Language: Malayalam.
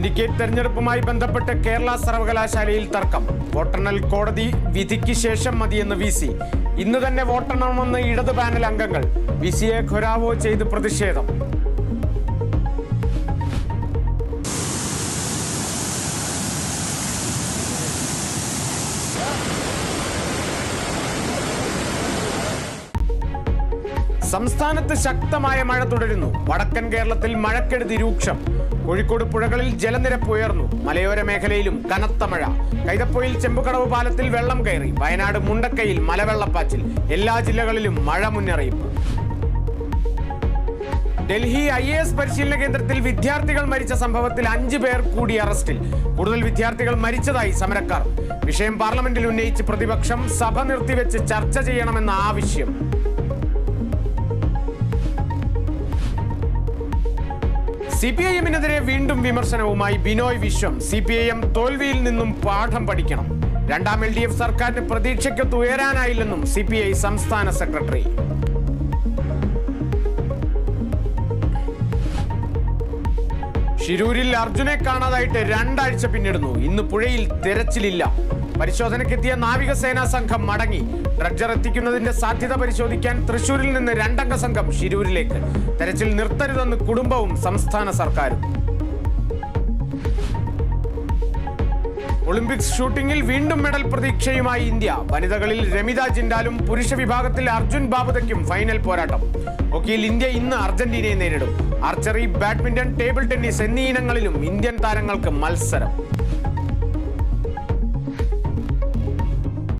സിൻഡിക്കേറ്റ് തെരഞ്ഞെടുപ്പുമായി ബന്ധപ്പെട്ട് കേരള സർവകലാശാലയിൽ തർക്കം. വോട്ടെണ്ണൽ കോടതി വിധിക്ക് ശേഷം മതിയെന്ന് VC. ഇന്ന് തന്നെ വോട്ടെണ്ണണമെന്ന് ഇടത് പാനൽ അംഗങ്ങൾ. VCയെ ഘൊരാവോ ചെയ്ത് പ്രതിഷേധം. സംസ്ഥാനത്ത് ശക്തമായ മഴ തുടരുന്നു. വടക്കൻ കേരളത്തിൽ മഴക്കെടുതി രൂക്ഷം. കോഴിക്കോട് പുഴകളിൽ ജലനിരപ്പ് ഉയർന്നു. മലയോര മേഖലയിലും കനത്ത മഴ. കൈതപ്പൊയിൽ ചെമ്പുകടവ് പാലത്തിൽ വെള്ളം കയറി. വയനാട് മുണ്ടക്കയിൽ മലവെള്ളപ്പാച്ചിൽ. എല്ലാ ജില്ലകളിലും മഴ മുന്നറിയിപ്പ്. ഡൽഹി IAS പരിശീലന കേന്ദ്രത്തിൽ വിദ്യാർത്ഥികൾ മരിച്ച സംഭവത്തിൽ 5 പേർ കൂടി അറസ്റ്റിൽ. കൂടുതൽ വിദ്യാർത്ഥികൾ മരിച്ചതായി സമരക്കാർ. വിഷയം പാർലമെന്റിൽ ഉന്നയിച്ച് പ്രതിപക്ഷം. സഭ നിർത്തിവെച്ച് ചർച്ച ചെയ്യണമെന്ന ആവശ്യം. CPIM-നെതിരെ വീണ്ടും വിമർശനവുമായി ബിനോയ് വിശ്വം. CPIM തോൽവിയിൽ നിന്നും പാഠം പഠിക്കണം. രണ്ടാം LDF സർക്കാരിന് പ്രതീക്ഷയ്ക്കൊത്ത് ഉയരാനായില്ലെന്നും CPI സംസ്ഥാന സെക്രട്ടറി. ഷിരൂരിൽ അർജുനെ കാണാതായിട്ട് 2 ആഴ്ച പിന്നിടുന്നു. ഇന്ന് പുഴയിൽ തിരച്ചിലില്ല. പരിശോധനയ്ക്കെത്തിയ നാവികസേനാ സംഘം മടങ്ങി. ഡ്രഡ്ജർ എത്തിക്കുന്നതിന്റെ സാധ്യത പരിശോധിക്കാൻ തൃശൂരിൽ നിന്ന് 2 അംഗ സംഘം ഷിരൂരിലേക്ക്. തെരച്ചിൽ നിർത്തരുതെന്ന് കുടുംബവും സംസ്ഥാന സർക്കാരും. ഒളിമ്പിക്സ് ഷൂട്ടിംഗിൽ വീണ്ടും മെഡൽ പ്രതീക്ഷയുമായി ഇന്ത്യ. വനിതകളിൽ രമിത ജിൻഡാലും പുരുഷ വിഭാഗത്തിൽ അർജുൻ ബാബുതയ്ക്കും ഫൈനൽ പോരാട്ടം. ഹോക്കിയിൽ ഇന്ത്യ ഇന്ന് അർജന്റീനയെ നേരിടും. ആർച്ചറി, ബാഡ്മിന്റൺ, ടേബിൾ ടെന്നീസ് എന്നീ ഇനങ്ങളിലും ഇന്ത്യൻ താരങ്ങൾക്ക് മത്സരം.